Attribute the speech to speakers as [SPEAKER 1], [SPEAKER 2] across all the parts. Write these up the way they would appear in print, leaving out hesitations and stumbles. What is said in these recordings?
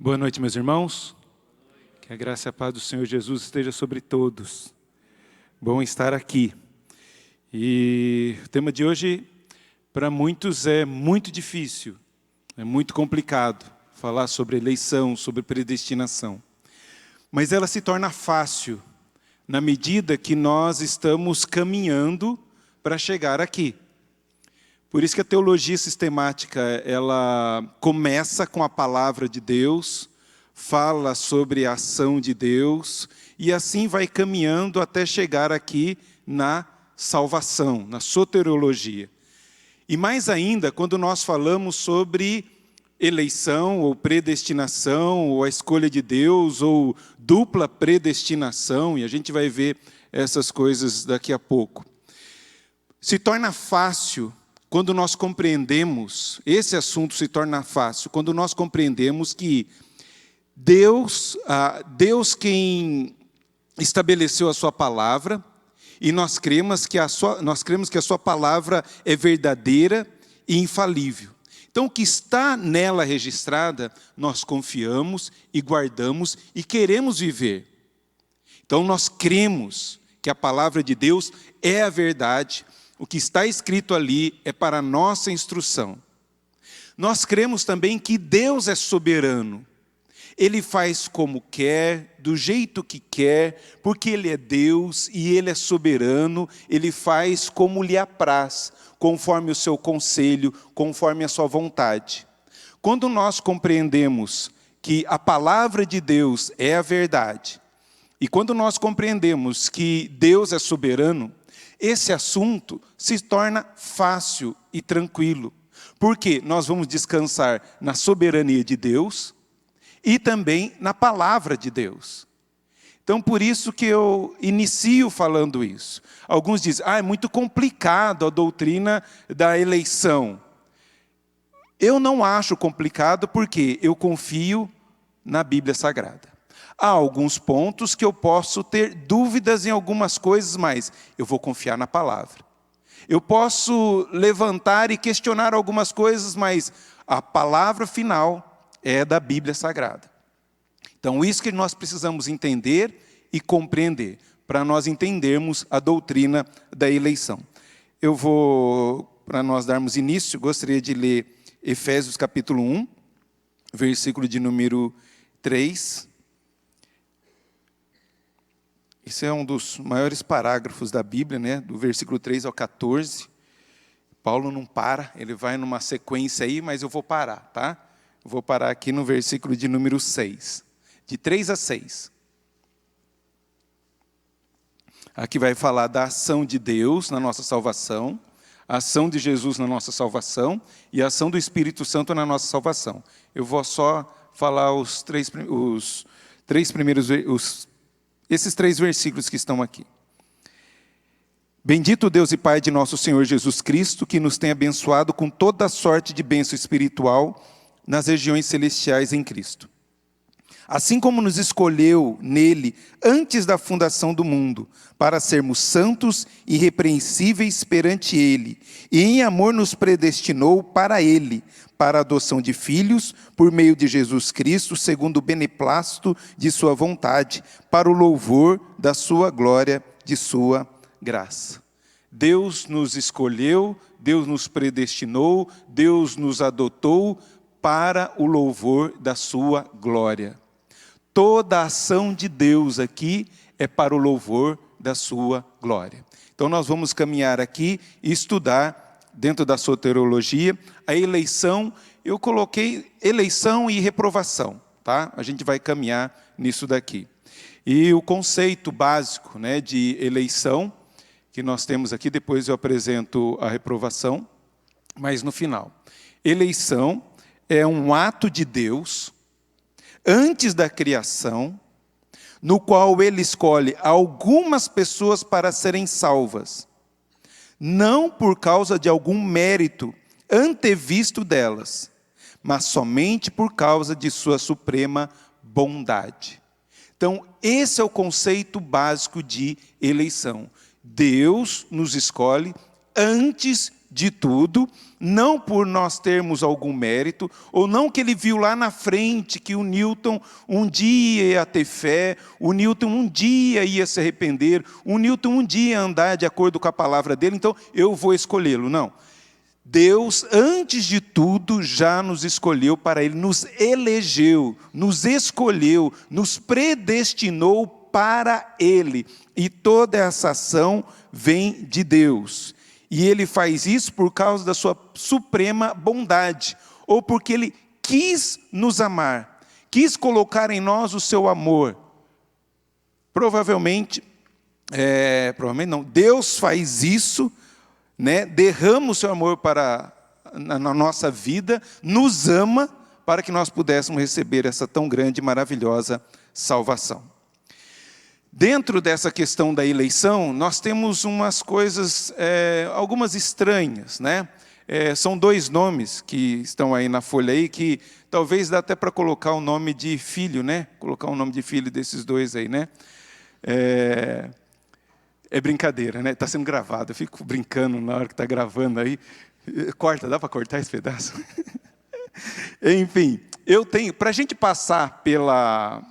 [SPEAKER 1] Boa noite, meus irmãos. Que a graça e a paz do Senhor Jesus esteja sobre todos. Bom estar aqui. E o tema de hoje, para muitos, é muito difícil, é muito complicado falar sobre eleição, sobre predestinação. Mas ela se torna fácil na medida que nós estamos caminhando para chegar aqui. Por isso que a teologia sistemática, ela começa com a palavra de Deus, fala sobre a ação de Deus, e assim vai caminhando até chegar aqui na salvação, na soteriologia. E mais ainda, quando nós falamos sobre eleição, ou predestinação, ou a escolha de Deus, ou dupla predestinação, e a gente vai ver essas coisas daqui a pouco. Se torna fácil quando nós compreendemos, esse assunto se torna fácil, quando nós compreendemos que Deus quem estabeleceu a sua palavra, e nós cremos que a sua palavra é verdadeira e infalível. Então, o que está nela registrada, nós confiamos e guardamos e queremos viver. Então, nós cremos que a palavra de Deus é a verdade. O que está escrito ali é para a nossa instrução. Nós cremos também que Deus é soberano. Ele faz como quer, do jeito que quer, porque Ele é Deus e Ele é soberano. Ele faz como lhe apraz, conforme o seu conselho, conforme a sua vontade. Quando nós compreendemos que a palavra de Deus é a verdade, e quando nós compreendemos que Deus é soberano, esse assunto se torna fácil e tranquilo, porque nós vamos descansar na soberania de Deus e também na palavra de Deus. Então, por isso que eu inicio falando isso. Alguns dizem, é muito complicado a doutrina da eleição. Eu não acho complicado porque eu confio na Bíblia Sagrada. Há alguns pontos que eu posso ter dúvidas em algumas coisas, mas eu vou confiar na palavra. Eu posso levantar e questionar algumas coisas, mas a palavra final é da Bíblia Sagrada. Então, isso que nós precisamos entender e compreender, para nós entendermos a doutrina da eleição. Para nós darmos início, gostaria de ler Efésios capítulo 1, versículo de número 3. Esse é um dos maiores parágrafos da Bíblia, né? Do versículo 3 ao 14. Paulo não para, ele vai numa sequência aí, mas eu vou parar, tá? Eu vou parar aqui no versículo de número 6. De 3 a 6. Aqui vai falar da ação de Deus na nossa salvação, a ação de Jesus na nossa salvação e a ação do Espírito Santo na nossa salvação. Eu vou só falar esses três versículos que estão aqui. Bendito Deus e Pai de nosso Senhor Jesus Cristo, que nos tem abençoado com toda a sorte de bênção espiritual nas regiões celestiais em Cristo. Assim como nos escolheu nele antes da fundação do mundo, para sermos santos e irrepreensíveis perante ele, e em amor nos predestinou para ele, para a adoção de filhos, por meio de Jesus Cristo, segundo o beneplácito de sua vontade, para o louvor da sua glória, de sua graça. Deus nos escolheu, Deus nos predestinou, Deus nos adotou para o louvor da sua glória. Toda a ação de Deus aqui é para o louvor da sua glória. Então nós vamos caminhar aqui e estudar, dentro da soteriologia, a eleição. Eu coloquei eleição e reprovação, tá? A gente vai caminhar nisso daqui. E o conceito básico, né, de eleição, que nós temos aqui, depois eu apresento a reprovação, mas no final. Eleição é um ato de Deus antes da criação, no qual ele escolhe algumas pessoas para serem salvas, não por causa de algum mérito antevisto delas, mas somente por causa de sua suprema bondade. Então, esse é o conceito básico de eleição. Deus nos escolhe antes de tudo, não por nós termos algum mérito, ou não que ele viu lá na frente que o Newton um dia ia ter fé, o Newton um dia ia se arrepender, o Newton um dia ia andar de acordo com a palavra dele, então eu vou escolhê-lo. Não. Deus, antes de tudo, já nos escolheu para Ele, nos elegeu, nos escolheu, nos predestinou para Ele. E toda essa ação vem de Deus. E Ele faz isso por causa da sua suprema bondade, ou porque Ele quis nos amar, quis colocar em nós o seu amor. Provavelmente não, Deus faz isso, né? Derrama o seu amor na nossa vida, nos ama para que nós pudéssemos receber essa tão grande e maravilhosa salvação. Dentro dessa questão da eleição, nós temos umas coisas, algumas estranhas, né? São dois nomes que estão aí na folha aí, que talvez dá até para colocar o nome de filho, né? Colocar o nome de filho desses dois aí, né? É brincadeira, né? Está sendo gravado. Eu fico brincando na hora que está gravando aí. Corta, dá para cortar esse pedaço? Enfim, para a gente passar pela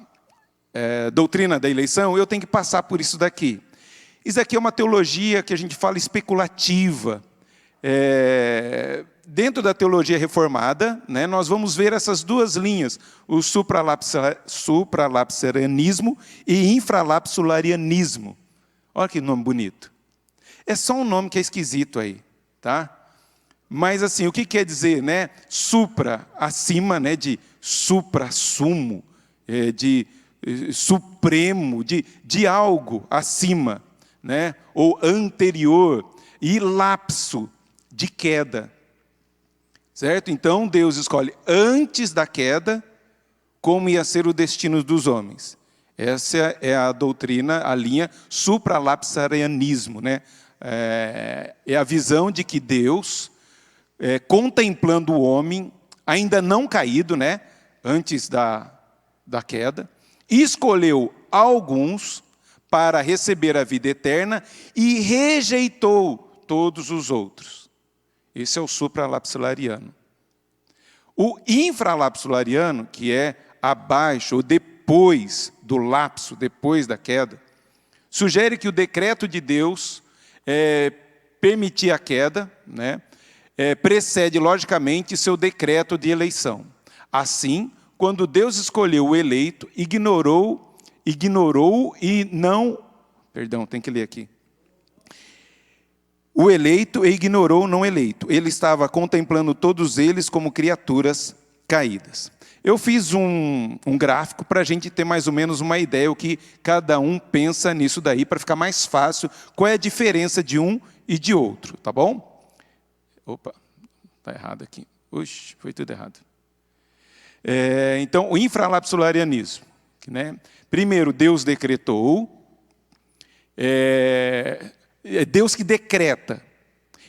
[SPEAKER 1] doutrina da eleição, eu tenho que passar por isso daqui. Isso aqui é uma teologia que a gente fala especulativa. Dentro da teologia reformada, né, nós vamos ver essas duas linhas, o supralapsarianismo e infralapsarianismo. Olha que nome bonito. É só um nome que é esquisito aí, tá? Mas assim, o que quer dizer, né? Supra, acima, né? De supra-sumo, de supremo, de algo acima, né? Ou anterior, e lapso, de queda. Certo? Então, Deus escolhe antes da queda como ia ser o destino dos homens. Essa é a doutrina, a linha supralapsarianismo, né? É a visão de que Deus, contemplando o homem, ainda não caído, né? Antes da queda, escolheu alguns para receber a vida eterna e rejeitou todos os outros. Esse é o supralapsariano. O infralapsariano, que é abaixo ou depois do lapso, depois da queda, sugere que o decreto de Deus permitir a queda, né, precede, logicamente, seu decreto de eleição. Assim, quando Deus escolheu o eleito, ignorou e não... Perdão, tem que ler aqui. O eleito e ignorou o não eleito. Ele estava contemplando todos eles como criaturas caídas. Eu fiz um gráfico para a gente ter mais ou menos uma ideia o que cada um pensa nisso daí, para ficar mais fácil qual é a diferença de um e de outro, tá bom? Opa, está errado aqui. Oxe, foi tudo errado. Então, o infralapsarianismo, né? Primeiro, Deus decretou, é Deus que decreta.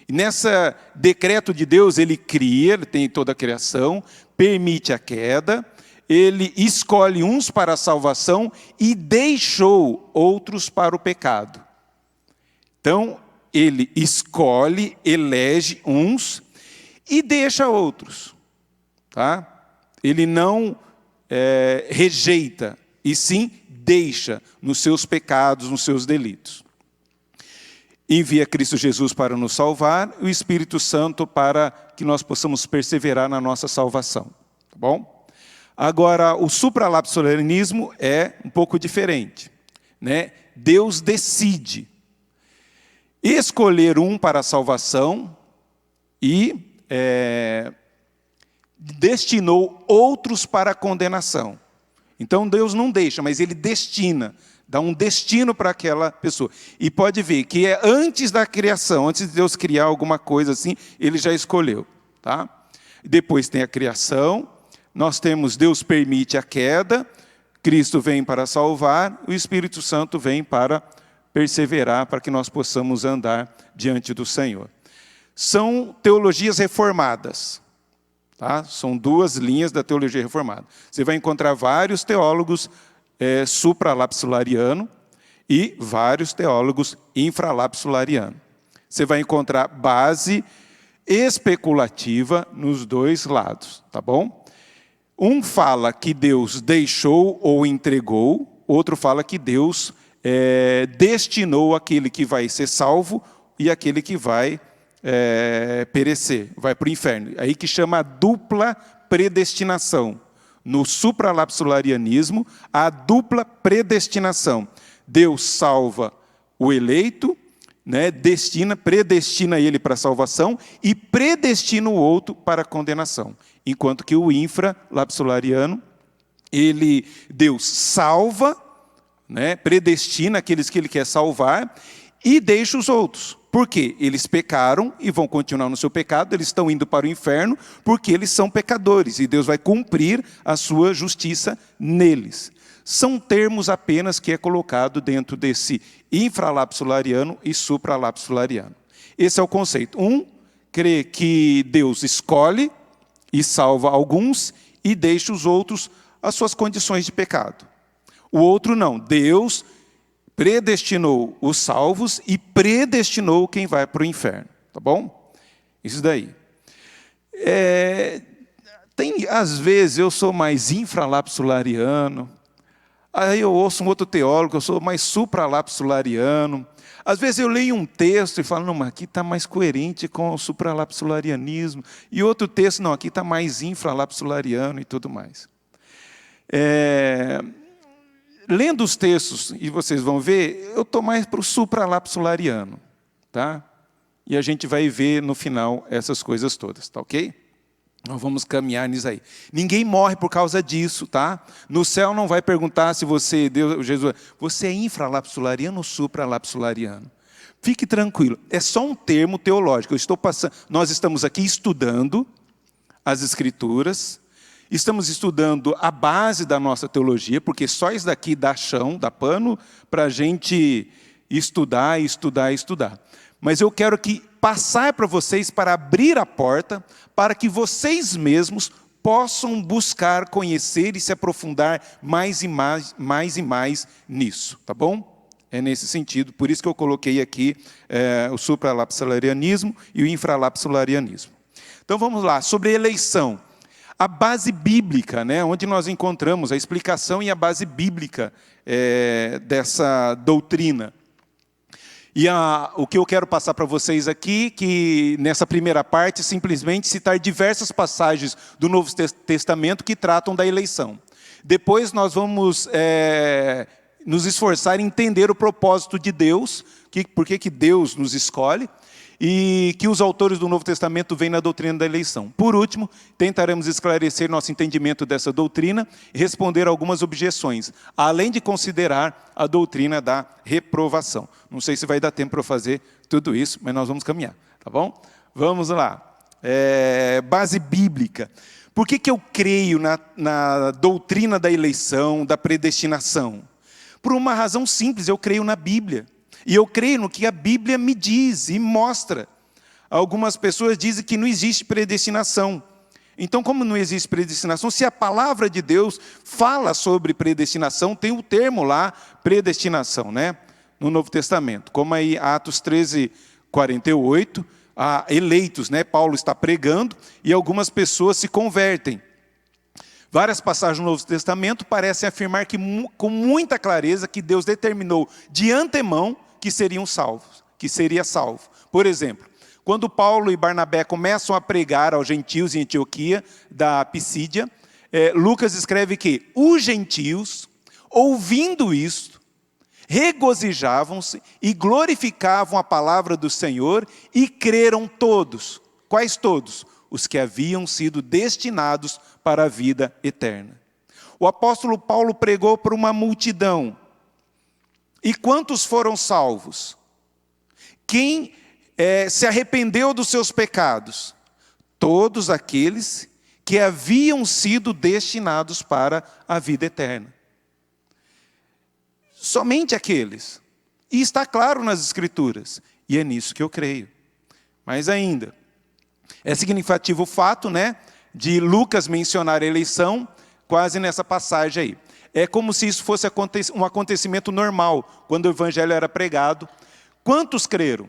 [SPEAKER 1] E nessa decreto de Deus, Ele cria, Ele tem toda a criação, permite a queda, Ele escolhe uns para a salvação e deixou outros para o pecado. Então, Ele escolhe, elege uns e deixa outros. Tá? Ele não rejeita, e sim deixa nos seus pecados, nos seus delitos. Envia Cristo Jesus para nos salvar, o Espírito Santo para que nós possamos perseverar na nossa salvação. Tá bom? Agora, o supralapsarianismo é um pouco diferente, né? Deus decide escolher um para a salvação e destinou outros para a condenação. Então, Deus não deixa, mas Ele destina. Dá um destino para aquela pessoa. E pode ver que é antes da criação, antes de Deus criar alguma coisa assim, Ele já escolheu. Tá? Depois tem a criação, nós temos Deus permite a queda, Cristo vem para salvar, o Espírito Santo vem para perseverar, para que nós possamos andar diante do Senhor. São teologias reformadas. Tá? São duas linhas da teologia reformada. Você vai encontrar vários teólogos supralapsariano e vários teólogos infralapsariano. Você vai encontrar base especulativa nos dois lados, tá bom? Um fala que Deus deixou ou entregou, outro fala que Deus destinou aquele que vai ser salvo e aquele que vai perecer, vai para o inferno. Aí que chama a dupla predestinação. No supralapsolarianismo, a dupla predestinação. Deus salva o eleito, né, predestina ele para a salvação e predestina o outro para a condenação. Enquanto que o infralapsolariano, Deus salva, né, predestina aqueles que ele quer salvar e deixa os outros. Por quê? Eles pecaram e vão continuar no seu pecado, eles estão indo para o inferno porque eles são pecadores e Deus vai cumprir a sua justiça neles. São termos apenas que é colocado dentro desse infralapsolariano e supralapsolariano. Esse é o conceito. Um crê que Deus escolhe e salva alguns e deixa os outros às suas condições de pecado. O outro não. Deus predestinou os salvos e predestinou quem vai para o inferno. Tá bom? Isso daí. Às vezes eu sou mais infralapsolariano, aí eu ouço um outro teólogo, eu sou mais supralapsolariano. Às vezes eu leio um texto e falo, não, mas aqui está mais coerente com o supralapsolarianismo. E outro texto, não, aqui está mais infralapsolariano e tudo mais. Lendo os textos, e vocês vão ver, eu estou mais para o supralapsolariano. Tá? E a gente vai ver no final essas coisas todas, tá ok? Nós vamos caminhar nisso aí. Ninguém morre por causa disso, tá? No céu não vai perguntar se Jesus, você é infralapsolariano ou supralapsolariano. Fique tranquilo, é só um termo teológico. Nós estamos aqui estudando as Escrituras, estamos estudando a base da nossa teologia, porque só isso daqui dá chão, dá pano, para a gente estudar. Mas eu quero passar para vocês para abrir a porta, para que vocês mesmos possam buscar, conhecer e se aprofundar mais e mais nisso, tá bom? É nesse sentido, por isso que eu coloquei aqui o supralapsolarianismo e o infralapsolarianismo. Então vamos lá, sobre eleição. A base bíblica, né, onde nós encontramos a explicação e a base bíblica dessa doutrina. E o que eu quero passar para vocês aqui, que nessa primeira parte, simplesmente citar diversas passagens do Novo Testamento que tratam da eleição. Depois nós vamos nos esforçar em entender o propósito de Deus, por que Deus nos escolhe, e que os autores do Novo Testamento veem na doutrina da eleição. Por último, tentaremos esclarecer nosso entendimento dessa doutrina e responder algumas objeções, além de considerar a doutrina da reprovação. Não sei se vai dar tempo para eu fazer tudo isso, mas nós vamos caminhar, tá bom? Vamos lá. Base bíblica. Por que eu creio na doutrina da eleição, da predestinação? Por uma razão simples, eu creio na Bíblia. E eu creio no que a Bíblia me diz e mostra. Algumas pessoas dizem que não existe predestinação. Então, como não existe predestinação, se a palavra de Deus fala sobre predestinação, tem o termo lá, predestinação, né? No Novo Testamento. Como aí, Atos 13:48, eleitos, né? Paulo está pregando e algumas pessoas se convertem. Várias passagens no Novo Testamento parecem afirmar com muita clareza que Deus determinou de antemão que seriam salvos, que seria salvo. Por exemplo, quando Paulo e Barnabé começam a pregar aos gentios em Antioquia, da Pisídia, Lucas escreve que os gentios, ouvindo isto, regozijavam-se e glorificavam a palavra do Senhor e creram todos. Quais todos? Os que haviam sido destinados para a vida eterna. O apóstolo Paulo pregou para uma multidão. E quantos foram salvos? Quem se arrependeu dos seus pecados? Todos aqueles que haviam sido destinados para a vida eterna. Somente aqueles. E está claro nas Escrituras. E é nisso que eu creio. Mas ainda, é significativo o fato, né, de Lucas mencionar a eleição quase nessa passagem aí. É como se isso fosse um acontecimento normal, quando o evangelho era pregado. Quantos creram?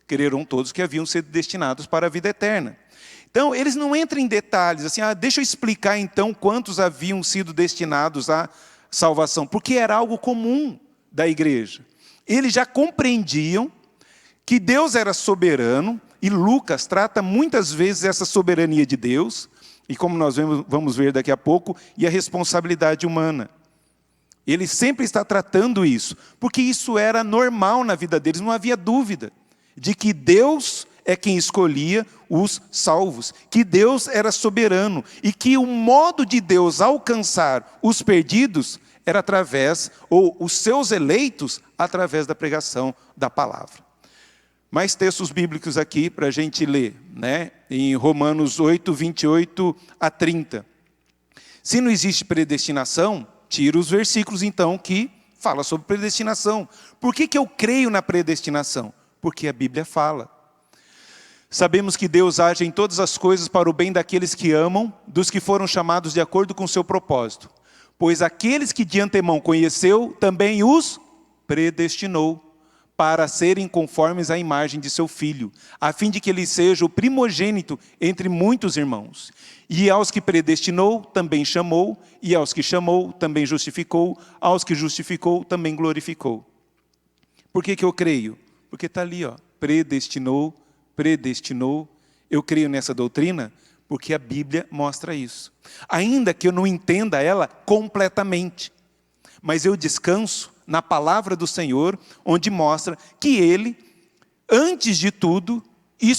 [SPEAKER 1] creram todos que haviam sido destinados para a vida eterna. Então, eles não entram em detalhes, assim, deixa eu explicar então quantos haviam sido destinados à salvação, porque era algo comum da igreja. Eles já compreendiam que Deus era soberano, e Lucas trata muitas vezes essa soberania de Deus, e como nós vamos ver daqui a pouco, e a responsabilidade humana. Ele sempre está tratando isso, porque isso era normal na vida deles, não havia dúvida de que Deus é quem escolhia os salvos, que Deus era soberano, e que o modo de Deus alcançar os perdidos era através, ou os seus eleitos, através da pregação da palavra. Mais textos bíblicos aqui para a gente ler, né? Em Romanos 8, 28 a 30. Se não existe predestinação, tira os versículos então que fala sobre predestinação. Por que eu creio na predestinação? Porque a Bíblia fala. Sabemos que Deus age em todas as coisas para o bem daqueles que amam, dos que foram chamados de acordo com o seu propósito. Pois aqueles que de antemão conheceu, também os predestinou para serem conformes à imagem de seu Filho, a fim de que ele seja o primogênito entre muitos irmãos. E aos que predestinou, também chamou, e aos que chamou, também justificou, aos que justificou, também glorificou. Por que eu creio? Porque está ali, predestinou. Eu creio nessa doutrina porque a Bíblia mostra isso. Ainda que eu não entenda ela completamente, mas eu descanso na palavra do Senhor, onde mostra que Ele, antes de tudo, me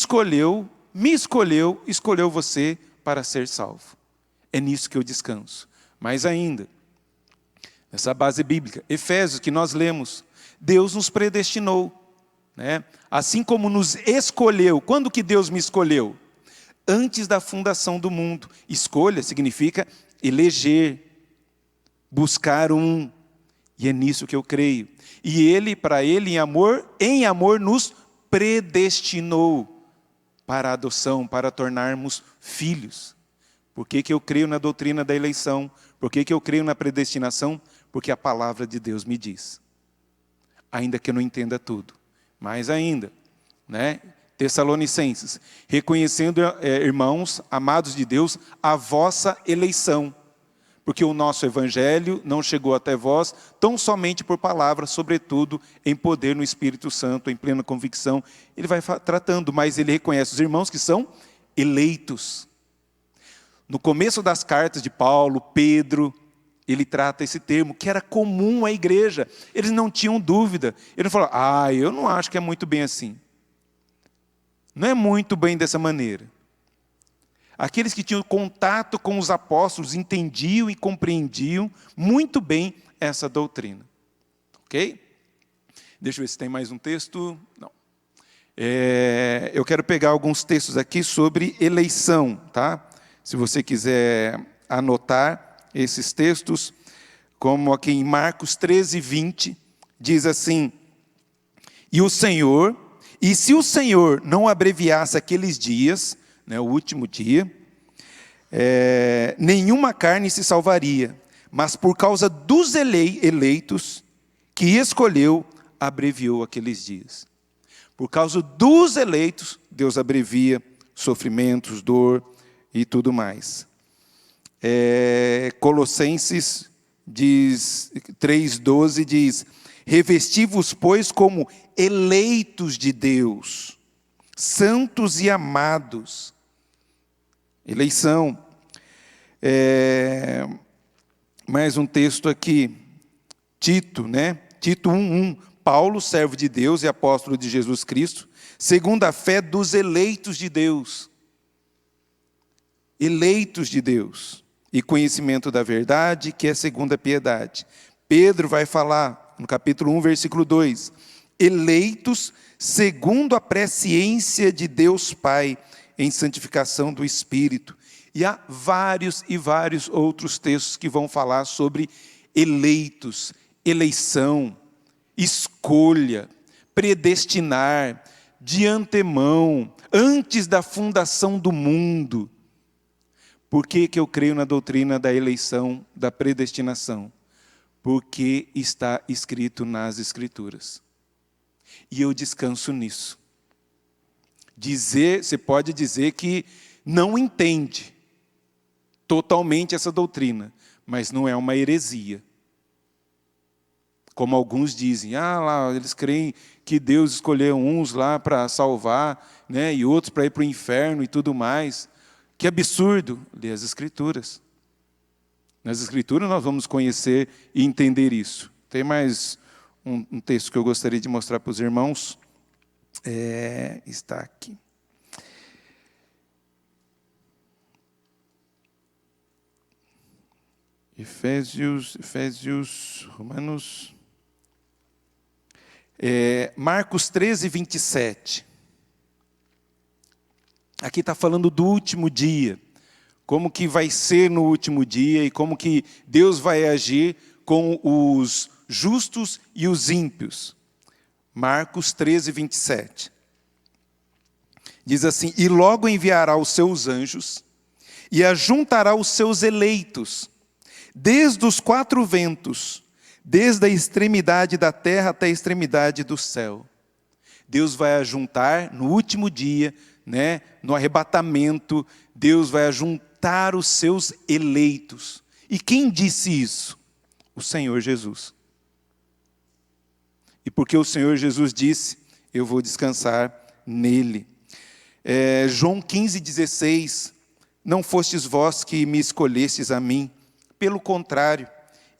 [SPEAKER 1] escolheu você para ser salvo. É nisso que eu descanso. Mais ainda, nessa base bíblica, Efésios, que nós lemos, Deus nos predestinou. Né? Assim como nos escolheu. Quando que Deus me escolheu? Antes da fundação do mundo. Escolha significa eleger, buscar um. E é nisso que eu creio. E Ele, para Ele, em amor nos predestinou para a adoção, para tornarmos filhos. Por que eu creio na doutrina da eleição? Por que eu creio na predestinação? Porque a palavra de Deus me diz. Ainda que eu não entenda tudo. Mais ainda, né? Tessalonicenses, reconhecendo, irmãos, amados de Deus, a vossa eleição. Porque o nosso evangelho não chegou até vós tão somente por palavra, sobretudo em poder no Espírito Santo, em plena convicção. Ele vai tratando, mas ele reconhece os irmãos que são eleitos. No começo das cartas de Paulo, Pedro, ele trata esse termo, que era comum à igreja. Eles não tinham dúvida. Ele não falou, eu não acho que é muito bem assim. Não é muito bem dessa maneira. Aqueles que tinham contato com os apóstolos entendiam e compreendiam muito bem essa doutrina. Ok? Deixa eu ver se tem mais um texto. Não. Eu quero pegar alguns textos aqui sobre eleição. Tá? Se você quiser anotar esses textos, como aqui em Marcos 13, 20, diz assim, e se o Senhor não abreviasse aqueles dias, né, o último dia, nenhuma carne se salvaria, mas por causa dos eleitos que escolheu, abreviou aqueles dias. Por causa dos eleitos, Deus abrevia sofrimentos, dor e tudo mais. Colossenses 3,12 diz, revesti-vos, pois, como eleitos de Deus, santos e amados. Eleição. Mais um texto aqui, Tito, né? Tito 1:1. Paulo, servo de Deus e apóstolo de Jesus Cristo, segundo a fé dos eleitos de Deus. Eleitos de Deus. E conhecimento da verdade, que é segundo a piedade. Pedro vai falar, no capítulo 1, versículo 2. Eleitos segundo a presciência de Deus Pai, em santificação do Espírito. E há vários e vários outros textos que vão falar sobre eleitos, eleição, escolha, predestinar, de antemão, antes da fundação do mundo. Por que eu creio na doutrina da eleição, da predestinação? Porque está escrito nas Escrituras. E eu descanso nisso. Você pode dizer que não entende totalmente essa doutrina, mas não é uma heresia. Como alguns dizem, lá eles creem que Deus escolheu uns lá para salvar, né, e outros para ir para o inferno e tudo mais. Que absurdo! Lê as Escrituras. Nas Escrituras nós vamos conhecer e entender isso. Tem mais um texto que eu gostaria de mostrar para os irmãos. Está aqui. Romanos... Marcos 13, 27. Aqui está falando do último dia. Como que vai ser no último dia e como que Deus vai agir com os justos e os ímpios. Marcos 13, 27. Diz assim: e logo enviará os seus anjos e ajuntará os seus eleitos, desde os quatro ventos, desde a extremidade da terra até a extremidade do céu. Deus vai ajuntar no último dia, né, no arrebatamento, Deus vai ajuntar os seus eleitos. E quem disse isso? O Senhor Jesus. E porque o Senhor Jesus disse, eu vou descansar nele. João 15, 16, não fostes vós que me escolhestes a mim, pelo contrário,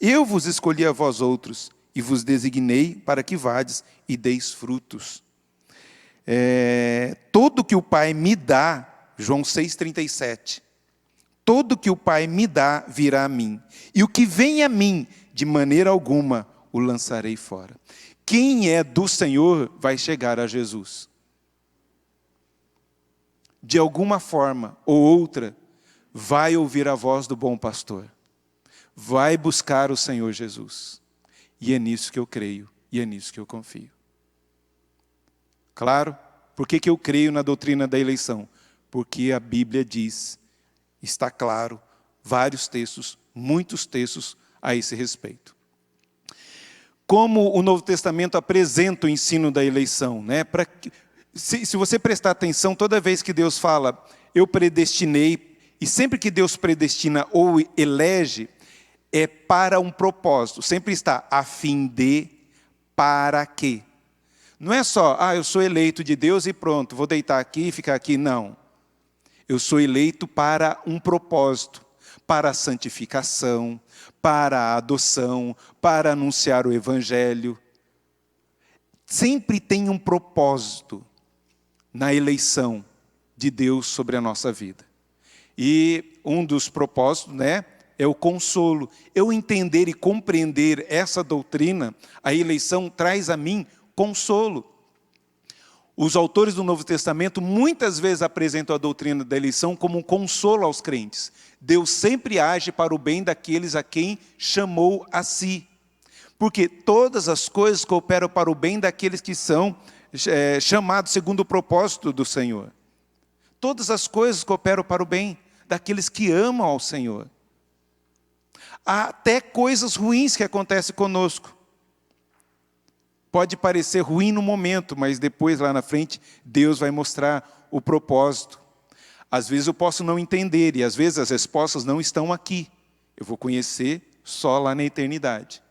[SPEAKER 1] eu vos escolhi a vós outros, e vos designei para que vades e deis frutos. Todo que o Pai me dá, João 6,37, todo que o Pai me dá virá a mim, e o que vem a mim, de maneira alguma, o lançarei fora. Quem é do Senhor vai chegar a Jesus. De alguma forma ou outra, vai ouvir a voz do bom pastor. Vai buscar o Senhor Jesus. E é nisso que eu creio, e é nisso que eu confio. Claro, por que eu creio na doutrina da eleição? Porque a Bíblia diz, está claro, vários textos, muitos textos a esse respeito. Como o Novo Testamento apresenta o ensino da eleição, né? Se você prestar atenção, toda vez que Deus fala, eu predestinei, e sempre que Deus predestina ou elege, é para um propósito. Sempre está a fim de, para quê? Não é só, eu sou eleito de Deus e pronto, vou deitar aqui e ficar aqui. Não. Eu sou eleito para um propósito, para a santificação, para a adoção, para anunciar o Evangelho. Sempre tem um propósito na eleição de Deus sobre a nossa vida. E um dos propósitos, né, é o consolo. Eu entender e compreender essa doutrina, a eleição traz a mim consolo. Os autores do Novo Testamento muitas vezes apresentam a doutrina da eleição como um consolo aos crentes. Deus sempre age para o bem daqueles a quem chamou a si. Porque todas as coisas cooperam para o bem daqueles que são chamados segundo o propósito do Senhor. Todas as coisas cooperam para o bem daqueles que amam ao Senhor. Há até coisas ruins que acontecem conosco. Pode parecer ruim no momento, mas depois, lá na frente, Deus vai mostrar o propósito. Às vezes eu posso não entender, e às vezes as respostas não estão aqui. Eu vou conhecer só lá na eternidade.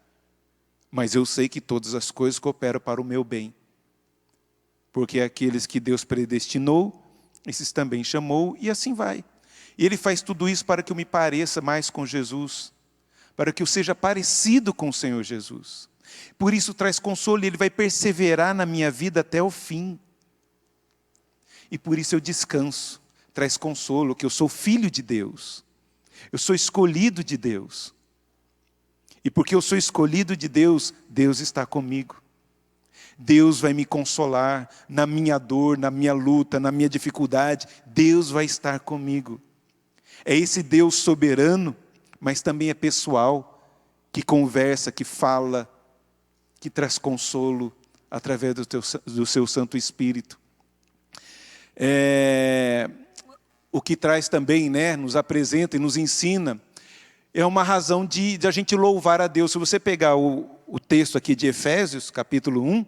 [SPEAKER 1] Mas eu sei que todas as coisas cooperam para o meu bem. Porque aqueles que Deus predestinou, esses também chamou, e assim vai. E Ele faz tudo isso para que eu me pareça mais com Jesus, para que eu seja parecido com o Senhor Jesus. Por isso traz consolo, e Ele vai perseverar na minha vida até o fim. E por isso eu descanso, traz consolo, que eu sou filho de Deus. Eu sou escolhido de Deus. E porque eu sou escolhido de Deus, Deus está comigo. Deus vai me consolar na minha dor, na minha luta, na minha dificuldade. Deus vai estar comigo. É esse Deus soberano, mas também é pessoal, que conversa, que fala, que traz consolo através do seu Santo Espírito. O que traz também, né, nos apresenta e nos ensina, é uma razão de a gente louvar a Deus. Se você pegar o texto aqui de Efésios, capítulo 1,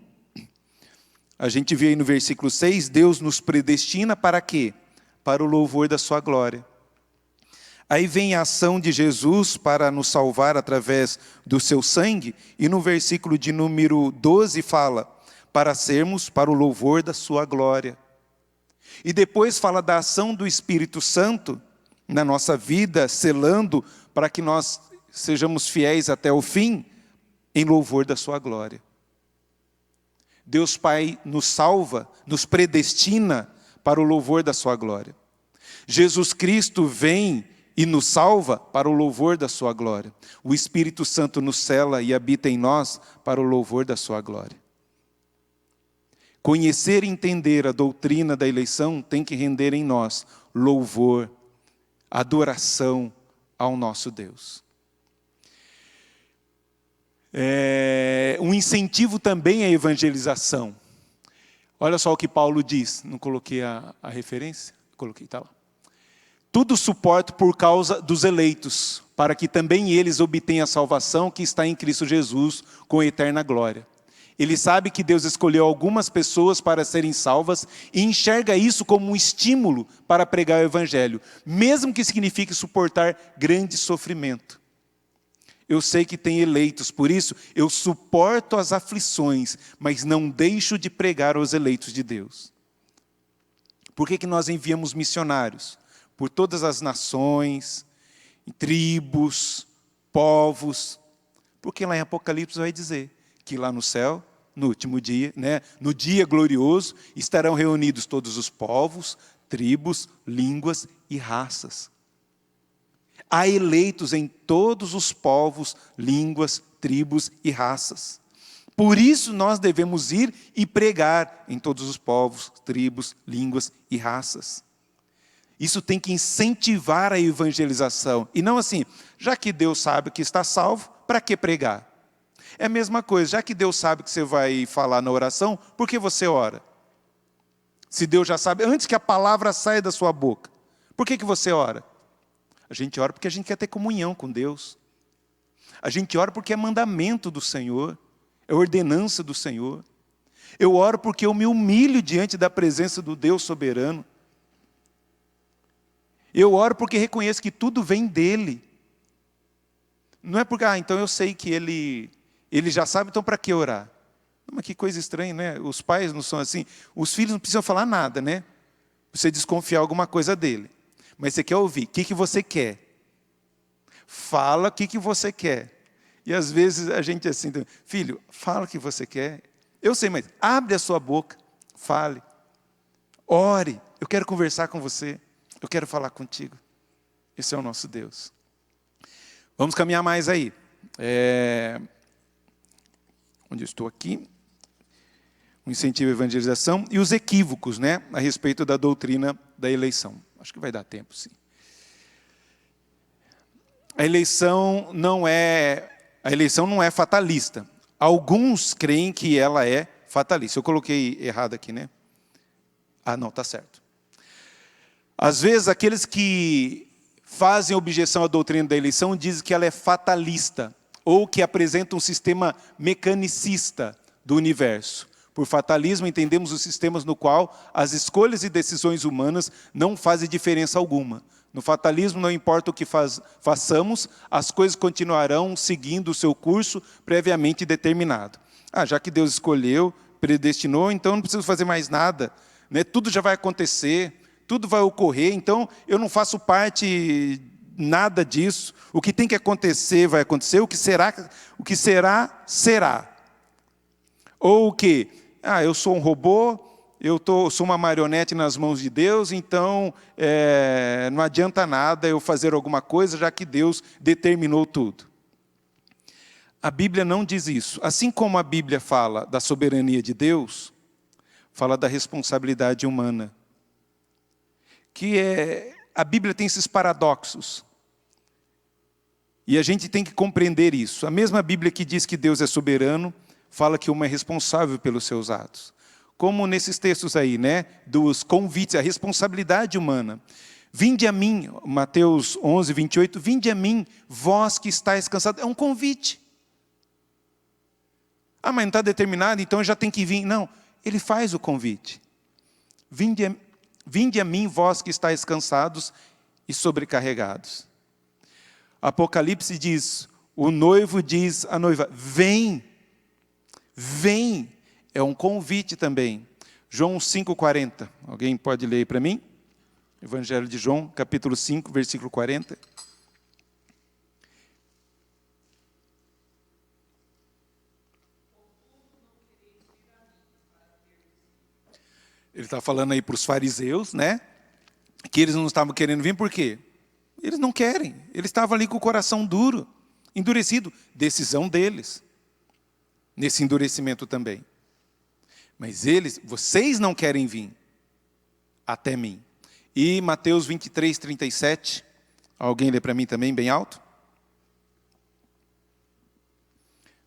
[SPEAKER 1] A gente vê aí no versículo 6, Deus nos predestina para quê? Para o louvor da sua glória. Aí vem a ação de Jesus para nos salvar através do seu sangue, e no versículo de número 12 fala, para sermos para o louvor da sua glória. E depois fala da ação do Espírito Santo na nossa vida, selando para que nós sejamos fiéis até o fim, em louvor da sua glória. Deus Pai nos salva, nos predestina para o louvor da sua glória. Jesus Cristo vem e nos salva para o louvor da sua glória. O Espírito Santo nos cela e habita em nós para o louvor da sua glória. Conhecer e entender a doutrina da eleição tem que render em nós louvor, adoração ao nosso Deus. Um incentivo também à evangelização. Olha só o que Paulo diz. Não coloquei a referência? Coloquei, está lá. Tudo suporto por causa dos eleitos, para que também eles obtenham a salvação que está em Cristo Jesus, com eterna glória. Ele sabe que Deus escolheu algumas pessoas para serem salvas e enxerga isso como um estímulo para pregar o Evangelho, mesmo que signifique suportar grande sofrimento. Eu sei que tem eleitos, por isso eu suporto as aflições, mas não deixo de pregar aos eleitos de Deus. Por que nós enviamos missionários? Por todas as nações, tribos, povos. Porque lá em Apocalipse vai dizer que lá no céu, no último dia, no dia glorioso, estarão reunidos todos os povos, tribos, línguas e raças. Há eleitos em todos os povos, línguas, tribos e raças. Por isso nós devemos ir e pregar em todos os povos, tribos, línguas e raças. Isso tem que incentivar a evangelização. E não assim, já que Deus sabe que está salvo, para que pregar? É a mesma coisa, já que Deus sabe que você vai falar na oração, por que você ora? Se Deus já sabe, antes que a palavra saia da sua boca, por que você ora? A gente ora porque a gente quer ter comunhão com Deus. A gente ora porque é mandamento do Senhor, é ordenança do Senhor. Eu oro porque eu me humilho diante da presença do Deus soberano. Eu oro porque reconheço que tudo vem dEle. Não é porque, então eu sei que Ele já sabe, então para que orar? Mas que coisa estranha, né? Os pais não são assim. Os filhos não precisam falar nada, né? Você desconfiar alguma coisa dele. Mas você quer ouvir. O que você quer? Fala o que você quer. E às vezes a gente é assim, filho, fala o que você quer. Eu sei, mas abre a sua boca. Fale. Ore. Eu quero conversar com você. Eu quero falar contigo. Esse é o nosso Deus. Vamos caminhar mais aí. Onde eu estou aqui. O incentivo à evangelização e os equívocos, a respeito da doutrina da eleição. Acho que vai dar tempo, sim. A eleição não é fatalista. Alguns creem que ela é fatalista. Eu coloquei errado aqui, né? Não, está certo. Às vezes, aqueles que fazem objeção à doutrina da eleição dizem que ela é fatalista, ou que apresenta um sistema mecanicista do universo. Por fatalismo, entendemos os sistemas no qual as escolhas e decisões humanas não fazem diferença alguma. No fatalismo, não importa o que façamos, as coisas continuarão seguindo o seu curso previamente determinado. Já que Deus escolheu, predestinou, então não preciso fazer mais nada. Tudo já vai acontecer. Tudo vai ocorrer, então eu não faço parte nada disso. O que tem que acontecer, vai acontecer. O que será, será. Ou o que? Eu sou um robô, sou uma marionete nas mãos de Deus, então não adianta nada eu fazer alguma coisa, já que Deus determinou tudo. A Bíblia não diz isso. Assim como a Bíblia fala da soberania de Deus, fala da responsabilidade humana. A Bíblia tem esses paradoxos. E a gente tem que compreender isso. A mesma Bíblia que diz que Deus é soberano, fala que o homem é responsável pelos seus atos. Como nesses textos aí, dos convites, a responsabilidade humana. Vinde a mim, Mateus 11, 28, vinde a mim, vós que estáis cansados. É um convite. Mas não está determinado, então já tem que vir. Não, ele faz o convite. Vinde a mim, vós que estáis cansados e sobrecarregados. Apocalipse diz, o noivo diz à noiva, vem, vem. É um convite também. João 5,40. Alguém pode ler aí para mim? Evangelho de João, capítulo 5, versículo 40. Ele está falando aí para os fariseus, né? Que eles não estavam querendo vir, por quê? Eles não querem. Eles estavam ali com o coração duro, endurecido. Decisão deles. Nesse endurecimento também. Mas vocês não querem vir até mim. E Mateus 23, 37. Alguém lê para mim também, bem alto?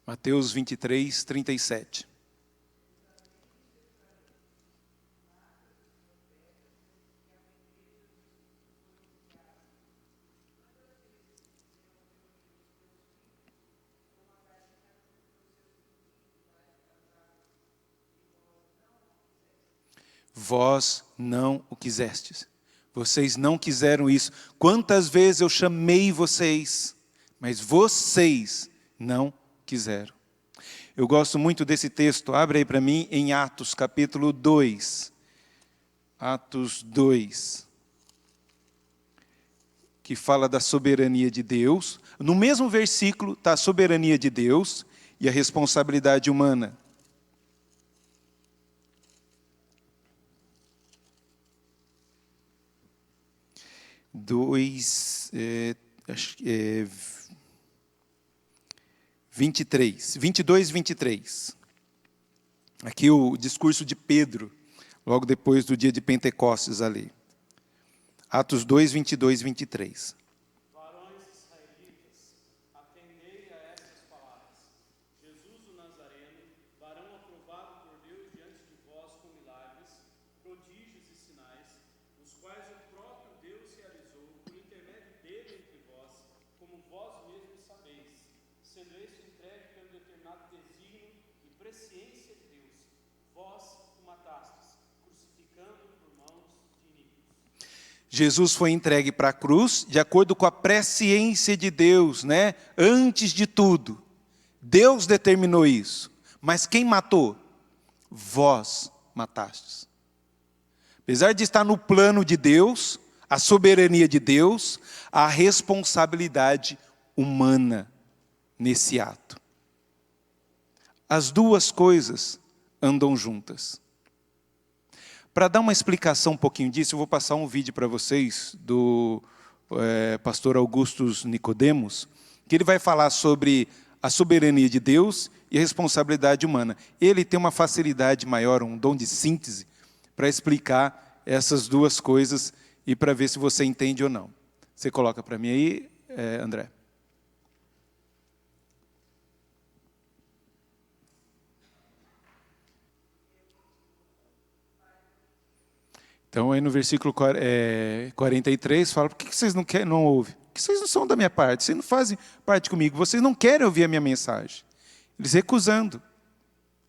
[SPEAKER 1] Mateus 23, 37. Vós não o quisestes. Vocês não quiseram isso. Quantas vezes eu chamei vocês, mas vocês não quiseram. Eu gosto muito desse texto. Abre aí para mim em Atos, capítulo 2. Atos 2. Que fala da soberania de Deus. No mesmo versículo está a soberania de Deus e a responsabilidade humana. 22, 23. Aqui o discurso de Pedro, logo depois do dia de Pentecostes ali. Atos 2, 22, 23.
[SPEAKER 2] Varões israelitas, atendei a estas palavras. Jesus o Nazareno, varão aprovado por Deus diante de vós com milagres, prodígios e sinais, os quais o próprio Deus realizou por intermédio dele entre vós, como vós mesmos sabeis, sendo este entregue pelo determinado desígnio e presciência de Deus. Vós o matastes, crucificando por mãos de inimigos.
[SPEAKER 1] Jesus foi entregue para a cruz de acordo com a presciência de Deus, né? Antes de tudo. Deus determinou isso. Mas quem matou? Vós matastes. Apesar de estar no plano de Deus, a soberania de Deus, a responsabilidade humana nesse ato. As duas coisas andam juntas. Para dar uma explicação um pouquinho disso, eu vou passar um vídeo para vocês do pastor Augustus Nicodemos, que ele vai falar sobre a soberania de Deus e a responsabilidade humana. Ele tem uma facilidade maior, um dom de síntese, para explicar essas duas coisas e para ver se você entende ou não. Você coloca para mim aí, André. Então, aí no versículo 43, fala, por que vocês não ouvem? Porque vocês não são da minha parte, vocês não fazem parte comigo, vocês não querem ouvir a minha mensagem. Eles recusando,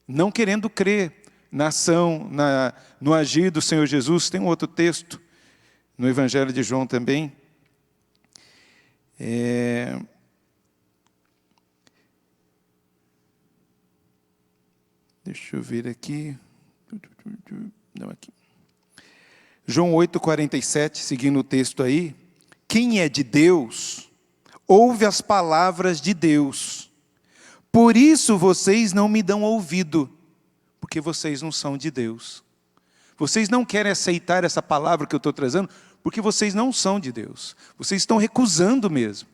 [SPEAKER 1] não querendo crer na ação, no agir do Senhor Jesus. Tem um outro texto, no Evangelho de João também. Deixa eu ver aqui. Não, aqui. João 8,47, seguindo o texto aí. Quem é de Deus, ouve as palavras de Deus. Por isso vocês não me dão ouvido, porque vocês não são de Deus. Vocês não querem aceitar essa palavra que eu estou trazendo, porque vocês não são de Deus. Vocês estão recusando mesmo.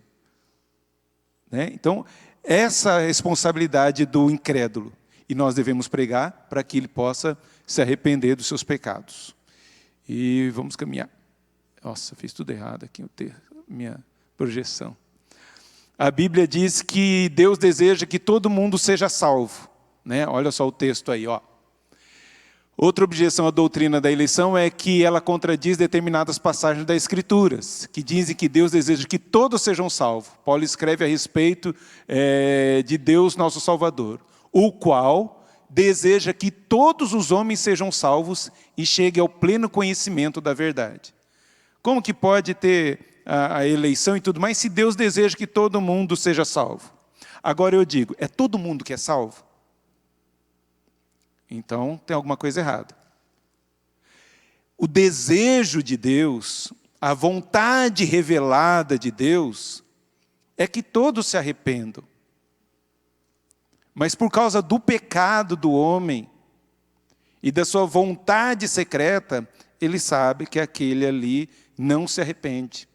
[SPEAKER 1] Né? Então, essa é a responsabilidade do incrédulo. E nós devemos pregar para que ele possa se arrepender dos seus pecados. E vamos caminhar. Nossa, fiz tudo errado aqui, minha projeção. A Bíblia diz que Deus deseja que todo mundo seja salvo. Né? Olha só o texto aí. Ó. Outra objeção à doutrina da eleição é que ela contradiz determinadas passagens das Escrituras, que dizem que Deus deseja que todos sejam salvos. Paulo escreve a respeito de Deus, nosso Salvador, o qual deseja que todos os homens sejam salvos e cheguem ao pleno conhecimento da verdade. Como que pode ter a eleição e tudo mais se Deus deseja que todo mundo seja salvo? Agora eu digo, é todo mundo que é salvo? Então tem alguma coisa errada. O desejo de Deus, a vontade revelada de Deus, é que todos se arrependam. Mas por causa do pecado do homem e da sua vontade secreta, ele sabe que aquele ali não se arrepende.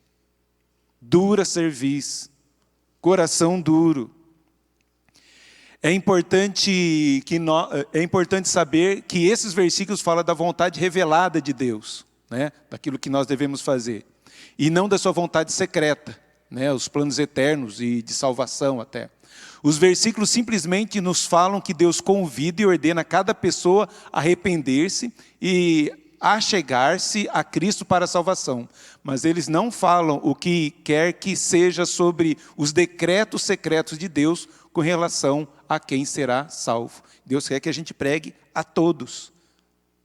[SPEAKER 1] Dura cerviz, coração duro. É importante saber que esses versículos falam da vontade revelada de Deus, né? Daquilo que nós devemos fazer, e não da sua vontade secreta, né? Os planos eternos e de salvação até. Os versículos simplesmente nos falam que Deus convida e ordena cada pessoa a arrepender-se e a chegar-se a Cristo para a salvação. Mas eles não falam o que quer que seja sobre os decretos secretos de Deus com relação a quem será salvo. Deus quer que a gente pregue a todos.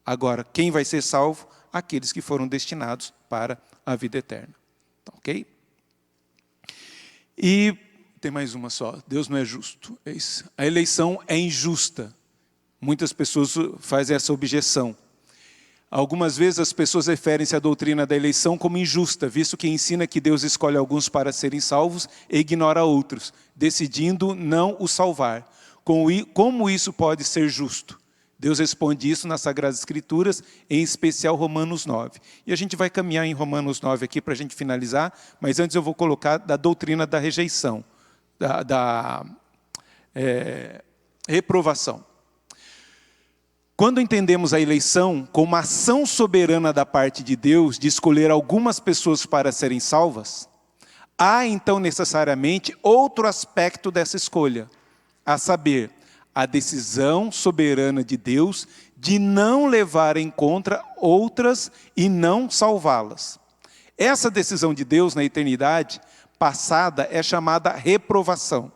[SPEAKER 1] Agora, quem vai ser salvo? Aqueles que foram destinados para a vida eterna. Tá, ok? E tem mais uma só. Deus não é justo. É isso. A eleição é injusta. Muitas pessoas fazem essa objeção. Algumas vezes as pessoas referem-se à doutrina da eleição como injusta, visto que ensina que Deus escolhe alguns para serem salvos e ignora outros, decidindo não os salvar. Como isso pode ser justo? Deus responde isso nas Sagradas Escrituras, em especial Romanos 9. E a gente vai caminhar em Romanos 9 aqui para a gente finalizar, mas antes eu vou colocar da doutrina da rejeição, da reprovação. Quando entendemos a eleição como uma ação soberana da parte de Deus de escolher algumas pessoas para serem salvas, há então necessariamente outro aspecto dessa escolha, a saber, a decisão soberana de Deus de não levar em conta outras e não salvá-las. Essa decisão de Deus na eternidade passada é chamada reprovação.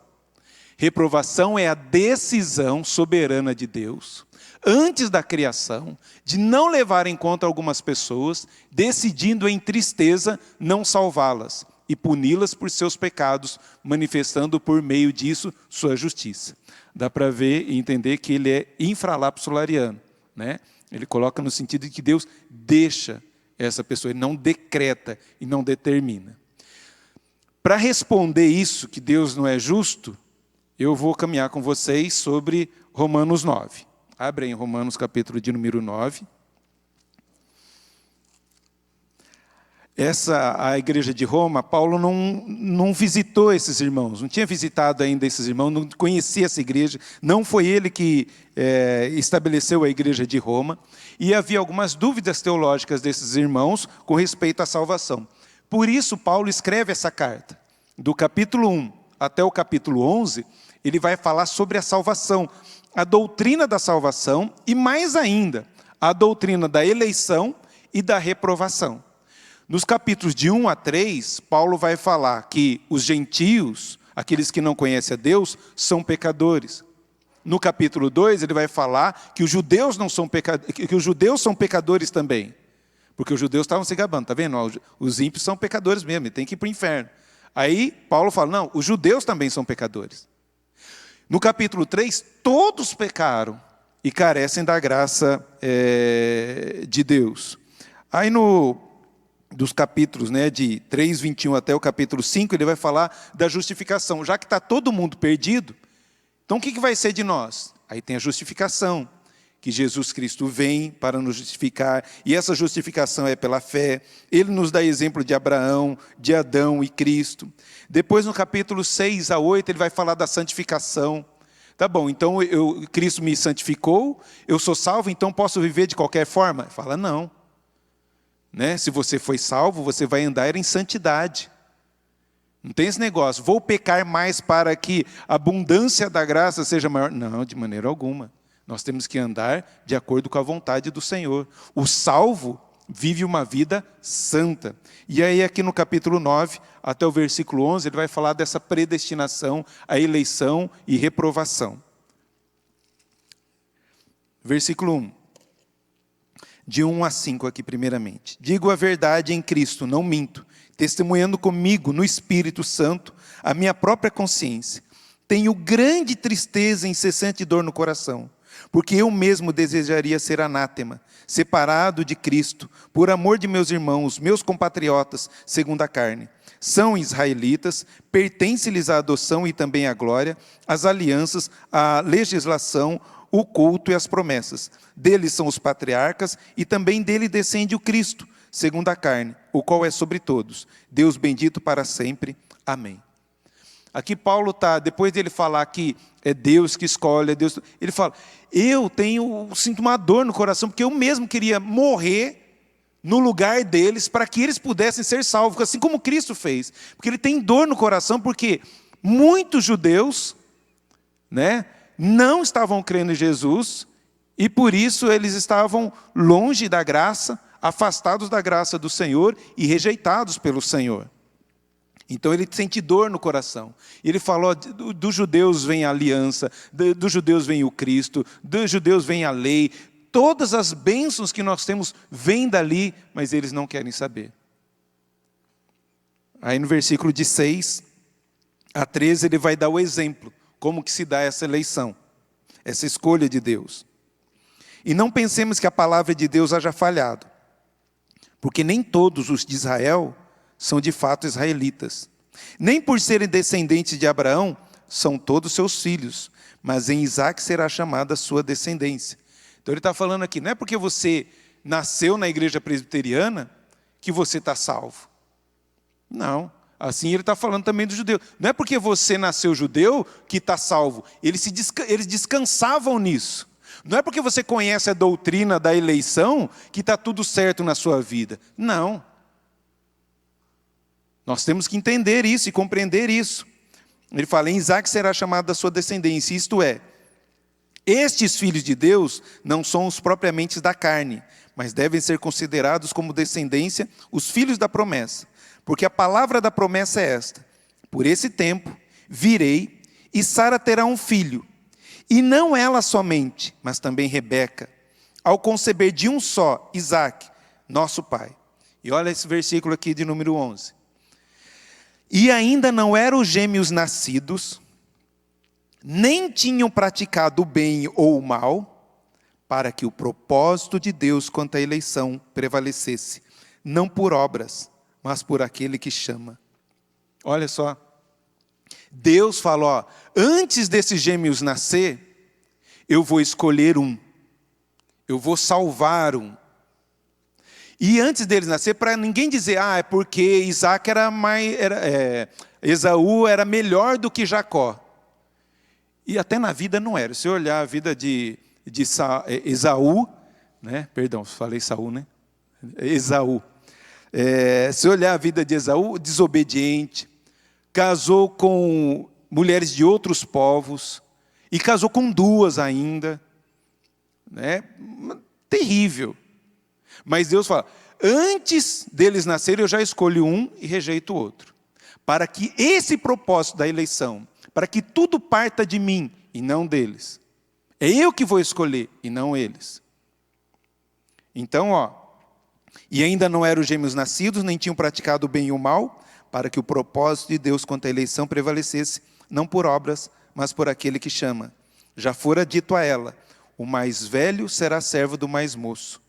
[SPEAKER 1] Reprovação é a decisão soberana de Deus antes da criação, de não levar em conta algumas pessoas, decidindo em tristeza não salvá-las e puni-las por seus pecados, manifestando por meio disso sua justiça. Dá para ver e entender que ele é infralapsolariano, né? Ele coloca no sentido de que Deus deixa essa pessoa, ele não decreta e não determina. Para responder isso, que Deus não é justo, eu vou caminhar com vocês sobre Romanos 9. Abre em Romanos capítulo de número 9. A igreja de Roma, Paulo não visitou esses irmãos, não tinha visitado ainda esses irmãos, não conhecia essa igreja, não foi ele que estabeleceu a igreja de Roma, e havia algumas dúvidas teológicas desses irmãos com respeito à salvação. Por isso, Paulo escreve essa carta. Do capítulo 1 até o capítulo 11, ele vai falar sobre a salvação, a doutrina da salvação e, mais ainda, a doutrina da eleição e da reprovação. Nos capítulos de 1 a 3, Paulo vai falar que os gentios, aqueles que não conhecem a Deus, são pecadores. No capítulo 2, ele vai falar que os judeus que os judeus são pecadores também. Porque os judeus estavam se gabando, está vendo? Os ímpios são pecadores mesmo, tem que ir para o inferno. Aí Paulo fala, não, os judeus também são pecadores. No capítulo 3, todos pecaram e carecem da graça de Deus. Aí dos capítulos de 3, 21 até o capítulo 5, ele vai falar da justificação. Já que está todo mundo perdido, então o que vai ser de nós? Aí tem a justificação, que Jesus Cristo vem para nos justificar, e essa justificação é pela fé. Ele nos dá exemplo de Abraão, de Adão e Cristo. Depois, no capítulo 6 a 8, ele vai falar da santificação. Tá bom, então Cristo me santificou, eu sou salvo, então posso viver de qualquer forma? Fala, não. Né? Se você foi salvo, você vai andar em santidade. Não tem esse negócio, vou pecar mais para que a abundância da graça seja maior. Não, de maneira alguma. Nós temos que andar de acordo com a vontade do Senhor. O salvo vive uma vida santa. E aí aqui no capítulo 9, até o versículo 11, ele vai falar dessa predestinação, a eleição e reprovação. Versículo 1. De 1 a 5 aqui primeiramente. Digo a verdade em Cristo, não minto, testemunhando comigo no Espírito Santo a minha própria consciência. Tenho grande tristeza e incessante dor no coração, porque eu mesmo desejaria ser anátema, separado de Cristo, por amor de meus irmãos, meus compatriotas, segundo a carne. São israelitas, pertence-lhes a adoção e também a glória, as alianças, a legislação, o culto e as promessas. Deles são os patriarcas, e também dele descende o Cristo, segundo a carne, o qual é sobre todos. Deus bendito para sempre. Amém. Aqui Paulo está, depois dele falar que é Deus que escolhe, é Deus, ele fala, sinto uma dor no coração, porque eu mesmo queria morrer no lugar deles, para que eles pudessem ser salvos, assim como Cristo fez. Porque ele tem dor no coração, porque muitos judeus, né, não estavam crendo em Jesus, e por isso eles estavam longe da graça, afastados da graça do Senhor e rejeitados pelo Senhor. Então ele sente dor no coração. E ele falou, dos judeus vem a aliança, dos judeus vem o Cristo, dos judeus vem a lei. Todas as bênçãos que nós temos vêm dali, mas eles não querem saber. Aí no versículo de 6 a 13 ele vai dar o exemplo, como que se dá essa eleição, essa escolha de Deus. E não pensemos que a palavra de Deus haja falhado, porque nem todos os de Israel são de fato israelitas. Nem por serem descendentes de Abraão, são todos seus filhos, mas em Isaque será chamada a sua descendência. Então ele está falando aqui, não é porque você nasceu na igreja presbiteriana que você está salvo. Não, assim ele está falando também do judeu. Não é porque você nasceu judeu que está salvo. Eles descansavam nisso. Não é porque você conhece a doutrina da eleição que está tudo certo na sua vida. Não. Nós temos que entender isso e compreender isso. Ele fala, em Isaque será chamada a sua descendência, isto é, estes filhos de Deus não são os propriamente da carne, mas devem ser considerados como descendência os filhos da promessa. Porque a palavra da promessa é esta, por esse tempo virei e Sara terá um filho, e não ela somente, mas também Rebeca, ao conceber de um só, Isaque, nosso pai. E olha esse versículo aqui de número 11. E ainda não eram gêmeos nascidos, nem tinham praticado o bem ou o mal, para que o propósito de Deus quanto à eleição prevalecesse, não por obras, mas por aquele que chama. Olha só, Deus falou, ó, antes desses gêmeos nascer, eu vou escolher um, eu vou salvar um. E antes deles nascer, para ninguém dizer, é porque Isaac Esaú era melhor do que Jacó. E até na vida não era. Se eu olhar a vida de Esaú, né? Perdão, falei Saul, né? Esaú. Se eu olhar a vida de Esaú, desobediente, casou com mulheres de outros povos, e casou com duas ainda, né? Terrível. Mas Deus fala, antes deles nascerem eu já escolho um e rejeito o outro. Para que esse propósito da eleição, para que tudo parta de mim e não deles. É eu que vou escolher e não eles. Então, e ainda não eram gêmeos nascidos, nem tinham praticado o bem e o mal, para que o propósito de Deus quanto à eleição prevalecesse, não por obras, mas por aquele que chama. Já fora dito a ela, o mais velho será servo do mais moço.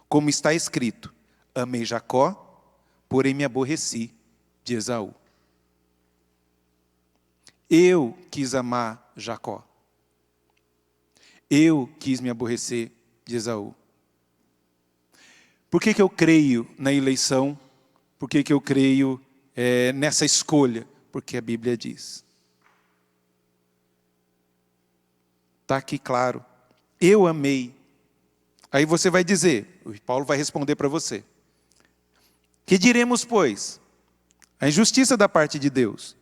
[SPEAKER 1] Como está escrito, amei Jacó, porém me aborreci de Esaú. Eu quis amar Jacó. Eu quis me aborrecer de Esaú. Por que eu creio na eleição? Por que eu creio nessa escolha? Porque a Bíblia diz. Está aqui claro. Eu amei. Aí você vai dizer, o Paulo vai responder para você. Que diremos, pois? A injustiça da parte de Deus?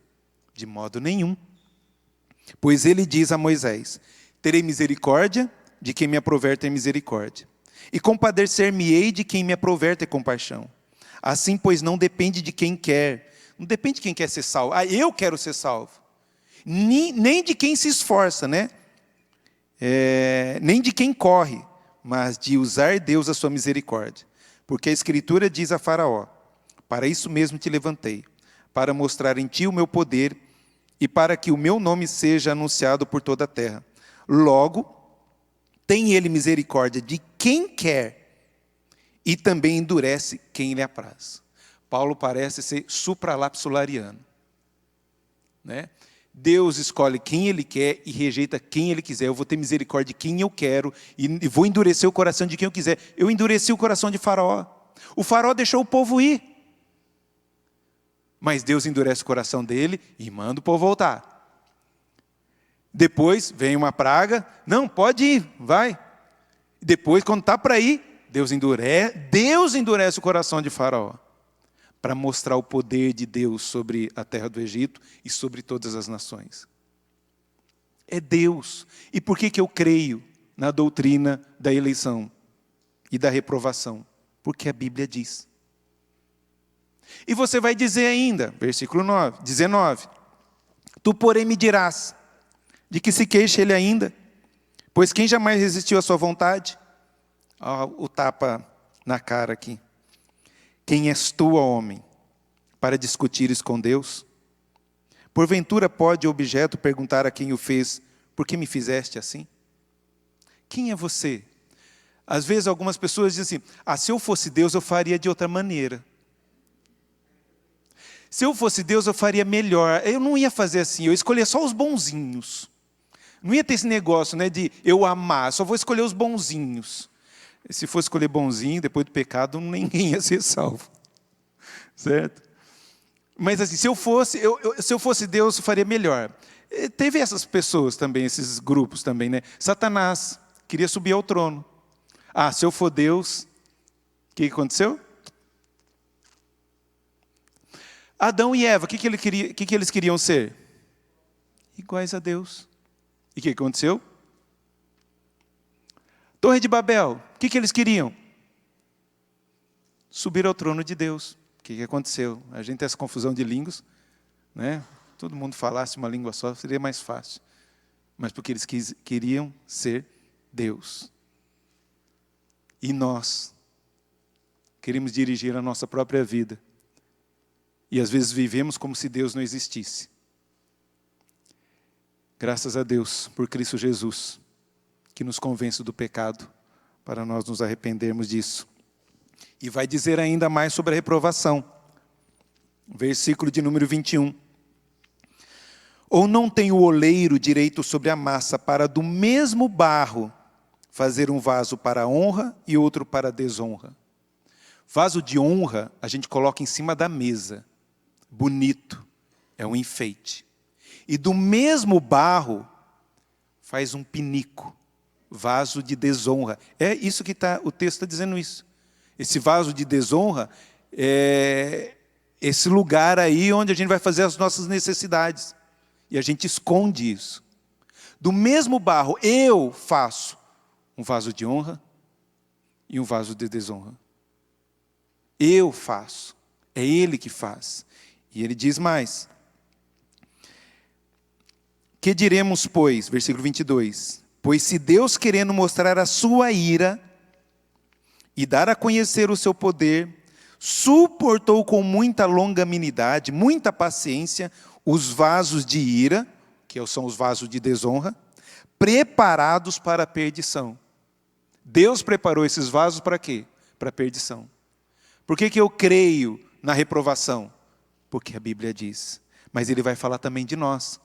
[SPEAKER 1] De modo nenhum. Pois ele diz a Moisés, terei misericórdia de quem me aprover ter misericórdia. E compadecer-me-ei de quem me aprover ter compaixão. Assim, pois, não depende de quem quer. Não depende de quem quer ser salvo. Eu quero ser salvo. Nem de quem se esforça, né? nem de quem corre, mas de usar Deus a sua misericórdia. Porque a Escritura diz a Faraó: para isso mesmo te levantei, para mostrar em ti o meu poder e para que o meu nome seja anunciado por toda a terra. Logo, tem ele misericórdia de quem quer e também endurece quem lhe apraz. Paulo parece ser supralapsolariano, né? Deus escolhe quem Ele quer e rejeita quem Ele quiser. Eu vou ter misericórdia de quem eu quero e vou endurecer o coração de quem eu quiser. Eu endureci o coração de Faraó. O Faraó deixou o povo ir. Mas Deus endurece o coração dele e manda o povo voltar. Depois vem uma praga. Não, pode ir, vai. Depois, quando está para ir, Deus endurece o coração de Faraó, para mostrar o poder de Deus sobre a terra do Egito e sobre todas as nações. É Deus. E por que eu creio na doutrina da eleição e da reprovação? Porque a Bíblia diz. E você vai dizer ainda, versículo 19: tu, porém, me dirás, de que se queixa ele ainda? Pois quem jamais resistiu à sua vontade? O tapa na cara aqui. Quem és tu, ó homem, para discutires com Deus? Porventura pode o objeto perguntar a quem o fez: por que me fizeste assim? Quem é você? Às vezes algumas pessoas dizem assim: se eu fosse Deus eu faria de outra maneira. Se eu fosse Deus eu faria melhor. Eu não ia fazer assim, eu escolhia só os bonzinhos. Não ia ter esse negócio, né, de eu amar, só vou escolher os bonzinhos. Se for escolher bonzinho, depois do pecado, ninguém ia ser salvo. Certo? Mas assim, se eu fosse Deus, eu faria melhor. Teve essas pessoas também, esses grupos também, né? Satanás queria subir ao trono. Se eu for Deus, o que aconteceu? Adão e Eva, o que eles queriam ser? Iguais a Deus. E o que aconteceu? Torre de Babel, o que eles queriam? Subir ao trono de Deus. O que aconteceu? A gente tem essa confusão de línguas, né? Todo mundo falasse uma língua só, seria mais fácil. Mas porque eles queriam ser Deus. E nós queremos dirigir a nossa própria vida. E às vezes vivemos como se Deus não existisse. Graças a Deus por Cristo Jesus, que nos convence do pecado, para nós nos arrependermos disso. E vai dizer ainda mais sobre a reprovação. Versículo de número 21. Ou não tem o oleiro direito sobre a massa, para do mesmo barro fazer um vaso para a honra e outro para a desonra. Vaso de honra a gente coloca em cima da mesa. Bonito. É um enfeite. E do mesmo barro faz um pinico. Vaso de desonra. É isso que o texto está dizendo isso. Esse vaso de desonra é esse lugar aí onde a gente vai fazer as nossas necessidades. E a gente esconde isso. Do mesmo barro, eu faço um vaso de honra e um vaso de desonra. Eu faço. É Ele que faz. E Ele diz mais. Que diremos, pois? Versículo 22. Pois se Deus, querendo mostrar a sua ira e dar a conhecer o seu poder, suportou com muita longanimidade, muita paciência, os vasos de ira, que são os vasos de desonra, preparados para a perdição. Deus preparou esses vasos para quê? Para a perdição. Por que eu creio na reprovação? Porque a Bíblia diz. Mas Ele vai falar também de nós.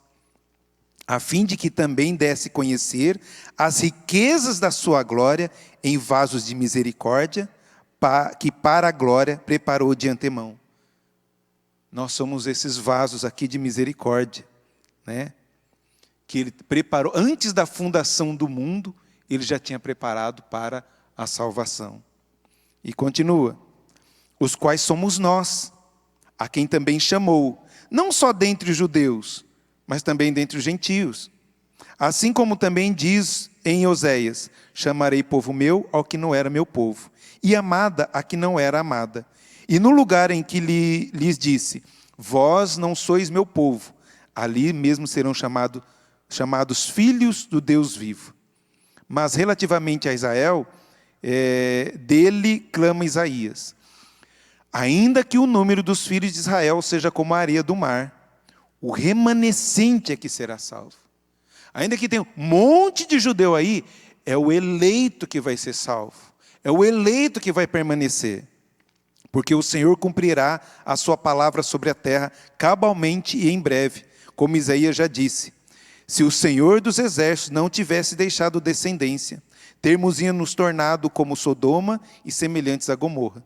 [SPEAKER 1] A fim de que também desse conhecer as riquezas da sua glória em vasos de misericórdia, que para a glória preparou de antemão. Nós somos esses vasos aqui de misericórdia, né? Que Ele preparou, antes da fundação do mundo, Ele já tinha preparado para a salvação. E continua, os quais somos nós, a quem também chamou, não só dentre os judeus, mas também dentre os gentios. Assim como também diz em Oséias, chamarei povo meu ao que não era meu povo, e amada a que não era amada. E no lugar em que lhes disse, vós não sois meu povo, ali mesmo serão chamados filhos do Deus vivo. Mas relativamente a Israel, dele clama Isaías: ainda que o número dos filhos de Israel seja como a areia do mar, o remanescente é que será salvo. Ainda que tenha um monte de judeu aí, é o eleito que vai ser salvo. É o eleito que vai permanecer. Porque o Senhor cumprirá a sua palavra sobre a terra cabalmente e em breve, como Isaías já disse. Se o Senhor dos exércitos não tivesse deixado descendência, termos-ia nos tornado como Sodoma e semelhantes a Gomorra.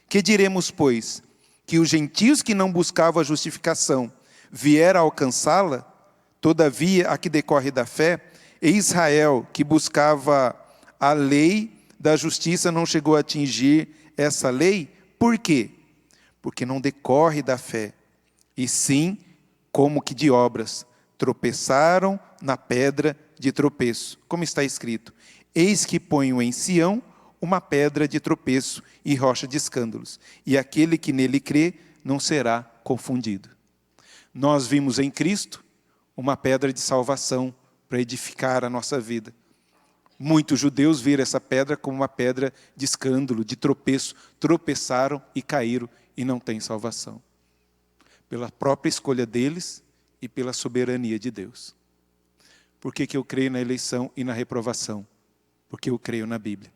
[SPEAKER 1] Que diremos, pois? Que os gentios que não buscavam a justificação vieram a alcançá-la? Todavia, a que decorre da fé, e Israel, que buscava a lei da justiça, não chegou a atingir essa lei? Por quê? Porque não decorre da fé, e sim como que de obras. Tropeçaram na pedra de tropeço, como está escrito: eis que ponho em Sião uma pedra de tropeço e rocha de escândalos, e aquele que nele crê não será confundido. Nós vimos em Cristo uma pedra de salvação para edificar a nossa vida. Muitos judeus viram essa pedra como uma pedra de escândalo, de tropeço, tropeçaram e caíram e não têm salvação. Pela própria escolha deles e pela soberania de Deus. Por que eu creio na eleição e na reprovação? Porque eu creio na Bíblia.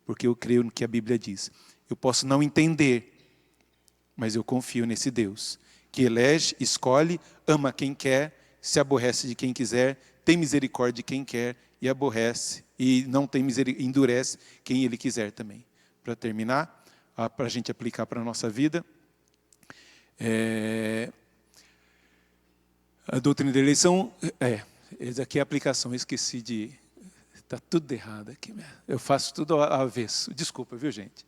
[SPEAKER 1] Porque eu creio no que a Bíblia diz. Eu posso não entender, mas eu confio nesse Deus, que elege, escolhe, ama quem quer, se aborrece de quem quiser, tem misericórdia de quem quer e aborrece, e não tem misericórdia, endurece quem Ele quiser também. Para terminar, para a gente aplicar para a nossa vida, a doutrina da eleição, essa aqui é a aplicação, eu esqueci de... Está tudo errado aqui. Eu faço tudo ao avesso. Desculpa, viu, gente?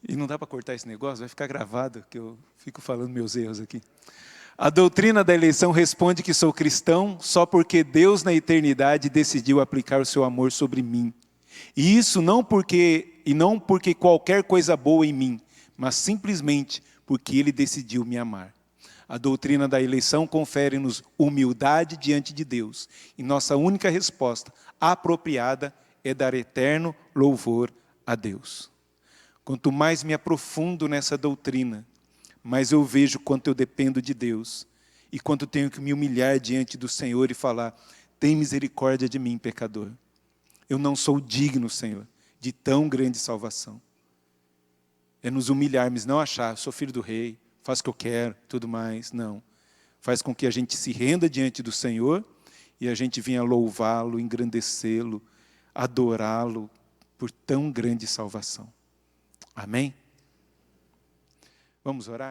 [SPEAKER 1] E não dá para cortar esse negócio, vai ficar gravado, que eu fico falando meus erros aqui. A doutrina da eleição responde que sou cristão só porque Deus na eternidade decidiu aplicar o seu amor sobre mim. E isso não porque qualquer coisa boa em mim, mas simplesmente porque Ele decidiu me amar. A doutrina da eleição confere-nos humildade diante de Deus. E nossa única resposta apropriada é dar eterno louvor a Deus. Quanto mais me aprofundo nessa doutrina, mais eu vejo quanto eu dependo de Deus. E quanto tenho que me humilhar diante do Senhor e falar: tem misericórdia de mim, pecador. Eu não sou digno, Senhor, de tão grande salvação. É nos humilharmos, não achar, sou filho do rei, faço o que eu quero, tudo mais. Não. Faz com que a gente se renda diante do Senhor e a gente venha louvá-lo, engrandecê-lo, adorá-lo por tão grande salvação. Amém? Vamos orar?